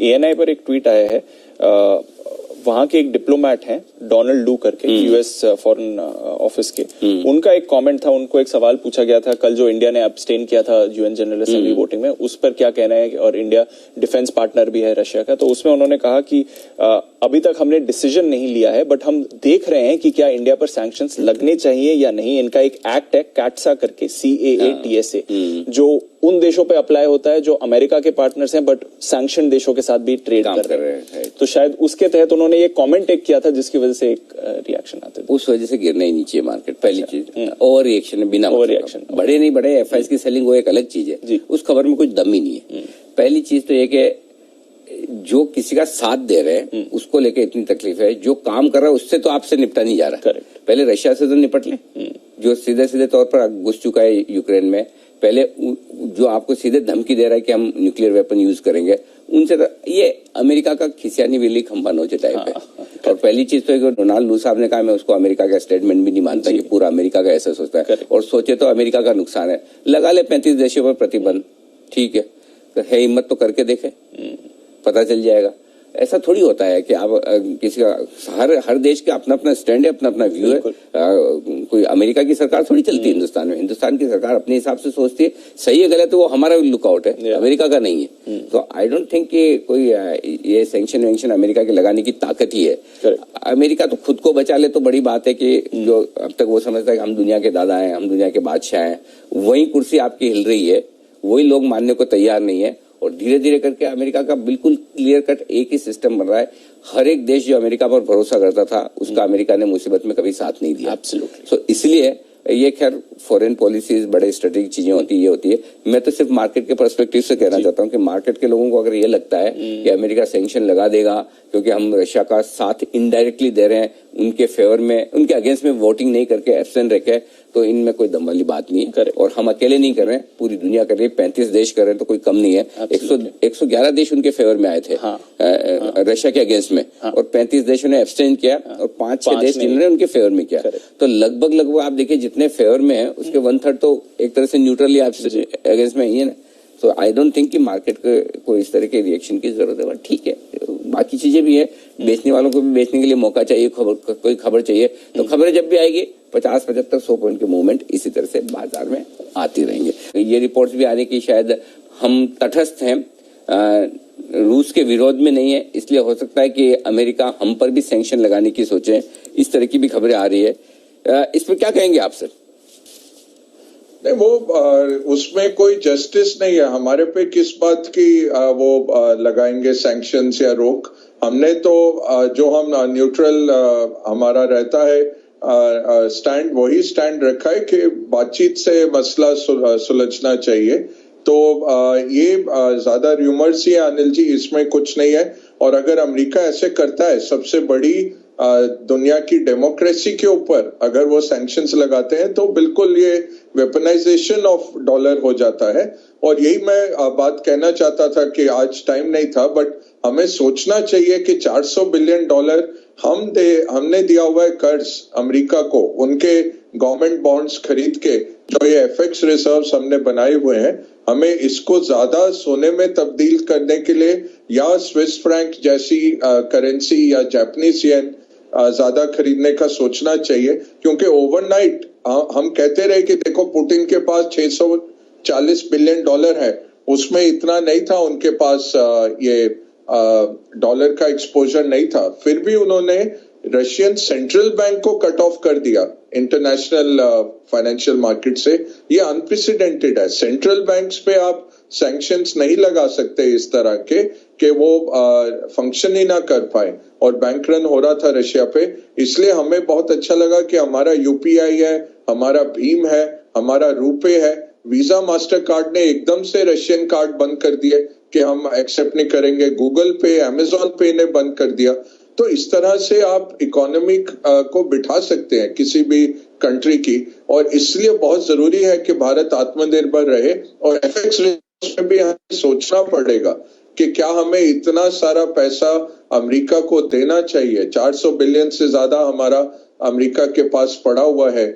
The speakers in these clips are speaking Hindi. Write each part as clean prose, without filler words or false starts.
ANI पर एक ट्वीट आया है, वहां के एक डिप्लोमेट हैं डोनाल्ड लू करके, यूएस फॉरेन ऑफिस के, उनका एक कमेंट था, उनको एक सवाल पूछा गया था कल जो इंडिया ने अब्सटेन किया था यूएन जनरल असेंबली वोटिंग में, उस पर क्या कहना है, और इंडिया डिफेंस पार्टनर भी है रशिया का, तो उसमें उन्होंने कहा कि अभी तक हमने डिसीजन नहीं लिया है, बट हम देख रहे हैं कि क्या इंडिया पर सैंक्शंस लगने चाहिए या नहीं। इनका एक एक्ट है कैटसा करके, CAATSA, जो उन देशों पे अप्लाई होता है जो अमेरिका के पार्टनर्स हैं बट सैंक्शन देशों के साथ भी ट्रेड कर रहे हैं, तो शायद उसके तहत उन्होंने ये कमेंट एक किया था जिसकी वजह से एक रिएक्शन आते थे। उस वजह से गिरना ही नीचे मार्केट, पहली चीज। ओवर रिएक्शन, बिना ओवर रिएक्शन, बड़े नहीं बड़े, FIs की सेलिंग वो एक अलग चीज है, उस खबर में कुछ दम ही नहीं है। पहली चीज तो ये कि जो किसी का साथ दे रहे हैं उसको लेके इतनी तकलीफ है, जो काम कर रहा है उससे तो आपसे निपटा नहीं जा रहा। पहले रशिया से तो निपट ले, जो सीधे सीधे तौर पर घुस चुका है यूक्रेन में, पहले जो आपको सीधे धमकी दे रहा है कि हम न्यूक्लियर वेपन यूज करेंगे, उनसे तो ये अमेरिका का खिसियानी विली खंबा नोचे टाइप है। और पहली चीज तो डोनाल्ड लू साहब ने कहा, मैं उसको अमेरिका का स्टेटमेंट भी नहीं मानता कि पूरा अमेरिका का ऐसा सोचता है, और सोचे तो अमेरिका का नुकसान है, लगा ले 35 देशों पर प्रतिबंध, ठीक है, तो है हिम्मत तो करके देखे, पता चल जाएगा। ऐसा थोड़ी होता है कि आप किसी का, हर देश का अपना अपना स्टैंड है, अपना अपना व्यू है। कोई अमेरिका की सरकार थोड़ी चलती है हिंदुस्तान में, हिंदुस्तान की सरकार अपने हिसाब से सोचती है, सही है गलत है वो हमारा लुकआउट है, अमेरिका का नहीं है। तो आई डोंट थिंक कि कोई ये सैंक्शन वैंक्शन अमेरिका के लगाने की ताकत ही है। अमेरिका तो खुद को बचा ले तो बड़ी बात है, कि जो अब तक वो समझता है कि हम दुनिया के दादा हैं, हम दुनिया के बादशाह हैं, वही कुर्सी आपकी हिल रही है, वही लोग मानने को तैयार नहीं है। और धीरे धीरे करके अमेरिका का बिल्कुल क्लियर कट एक ही सिस्टम बन रहा है। हर एक देश जो अमेरिका पर भरोसा करता था, उसका अमेरिका ने मुसीबत में कभी साथ नहीं दिया। एब्सोल्युटली। सो इसलिए ये खैर फॉरेन पॉलिसीज बड़े स्ट्रेटेजिक चीजें होती है, ये होती है। मैं तो सिर्फ मार्केट के पर्सपेक्टिव से कहना चाहता हूँ कि मार्केट के लोगों को अगर ये लगता है कि अमेरिका सैंक्शन लगा देगा क्योंकि हम रशिया का साथ इनडायरेक्टली दे रहे हैं, उनके फेवर में, उनके अगेंस्ट में वोटिंग नहीं करके एब्सटेन रखे, तो इनमें कोई दम वाली बात नहीं है। और हम अकेले नहीं कर रहे हैं, पूरी दुनिया कर रही है, 35 देश कर रहे हैं, तो कोई कम नहीं है। 111 देश उनके फेवर में आए थे रशिया के अगेंस्ट में, और 35 देशों ने एब्सटेन किया, और 5-6 देश जिन्होंने उनके फेवर में किया। तो लगभग आप देखिए जितने फेवर में है उसके 1/3 तो एक तरह से न्यूट्रली अगेंस्ट में ही है ना। तो आई डोंट थिंक कि मार्केट को इस तरह के रिएक्शन की जरूरत है। ठीक है, बाकी चीजें भी है, बेचने वालों को भी बेचने के लिए मौका चाहिए, कोई खबर चाहिए, तो खबरें जब भी आएगी 50-75-100 पॉइंट के मूवमेंट इसी तरह से बाजार में आती रहेंगे। ये रिपोर्ट्स भी आने की शायद हम तटस्थ हैं, रूस के विरोध में नहीं है, इसलिए हो सकता है कि अमेरिका हम पर भी सैंक्शन लगाने की सोचे, इस तरह की भी खबरें आ रही है। इस पर क्या कहेंगे आप सर? नहीं, वो उसमें कोई जस्टिस नहीं है। हमारे पे किस बात की वो लगाएंगे सैंक्शंस या रोक। हमने तो जो हम न्यूट्रल हमारा रहता है स्टैंड, वही स्टैंड रखा है कि बातचीत से मसला सुलझना चाहिए। तो ये ज्यादा र्यूमर्स ही है अनिल जी, इसमें कुछ नहीं है। और अगर अमेरिका ऐसे करता है, सबसे बड़ी दुनिया की डेमोक्रेसी के ऊपर अगर वो सैंक्शंस लगाते हैं, तो बिल्कुल ये वेपनाइजेशन ऑफ डॉलर हो जाता है। और यही मैं बात कहना चाहता था कि आज टाइम नहीं था, बट हमें सोचना चाहिए कि $400 बिलियन हमने दिया हुआ है कर्ज अमेरिका को, उनके गवर्नमेंट बॉन्ड्स खरीद के, जो ये FX रिजर्व्स हमने बनाए हुए हैं, हमें इसको ज्यादा सोने में तब्दील करने के लिए या स्विस फ्रैंक जैसी करेंसी या जापानीज येन ज्यादा खरीदने का सोचना चाहिए। क्योंकि ओवरनाइट हम कहते रहे कि देखो पुतिन के पास $640 बिलियन है, उसमें इतना नहीं था उनके पास, ये डॉलर का एक्सपोजर नहीं था, फिर भी उन्होंने रशियन सेंट्रल बैंक को कट ऑफ कर दिया इंटरनेशनल फाइनेंशियल मार्केट से। ये अनप्रेसिडेंटेड है। सेंट्रल बैंक्स पे आप सैंक्शंस नहीं लगा सकते इस तरह के कि वो फंक्शन ही ना कर पाए, और बैंक रन हो रहा था रशिया पे। इसलिए हमें बहुत अच्छा लगा कि हमारा UPI है, हमारा भीम है, हमारा रुपे है। वीजा मास्टर कार्ड ने एकदम से रशियन कार्ड बंद कर दिए कि हम एक्सेप्ट नहीं करेंगे। गूगल पे, अमेजॉन पे ने बंद कर दिया। तो इस तरह से आप इकोनॉमी को बिठा सकते हैं किसी भी कंट्री की, और इसलिए बहुत जरूरी है कि भारत आत्मनिर्भर रहे। और FX में भी हमें सोचना पड़ेगा कि क्या हमें इतना सारा पैसा अमेरिका को देना चाहिए। 400 बिलियन से ज्यादा हमारा अमेरिका के पास पड़ा हुआ है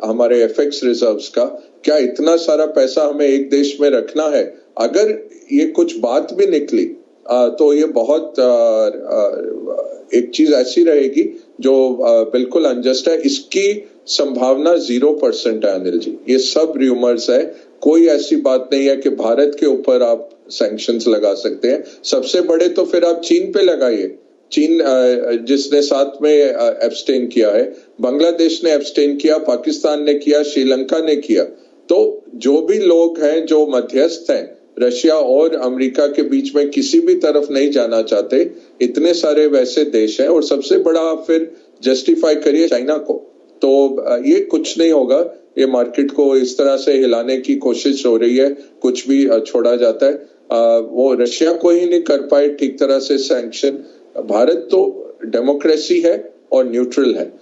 हमारे FX रिजर्व्स का। क्या इतना सारा पैसा हमें एक देश में रखना है? अगर ये कुछ बात भी निकली तो ये बहुत एक चीज ऐसी रहेगी जो बिल्कुल अनजस्ट है। इसकी संभावना 0% है अनिल जी। ये सब र्यूमर्स है, कोई ऐसी बात नहीं है कि भारत के ऊपर आप सैंक्शंस लगा सकते हैं। सबसे बड़े तो फिर आप चीन पे लगाइए। चीन जिसने साथ में एब्सटेन किया है, बांग्लादेश ने एब्सटेन किया, पाकिस्तान ने किया, श्रीलंका ने किया। तो जो भी लोग हैं जो मध्यस्थ हैं रशिया और अमेरिका के बीच में किसी भी तरफ नहीं जाना चाहते, इतने सारे वैसे देश हैं। और सबसे बड़ा आप फिर जस्टिफाई करिए चाइना को, तो ये कुछ नहीं होगा। ये मार्केट को इस तरह से हिलाने की कोशिश हो रही है, कुछ भी छोड़ा जाता है। वो रशिया को ही नहीं कर पाए ठीक तरह से सैंक्शन। भारत तो डेमोक्रेसी है और न्यूट्रल है।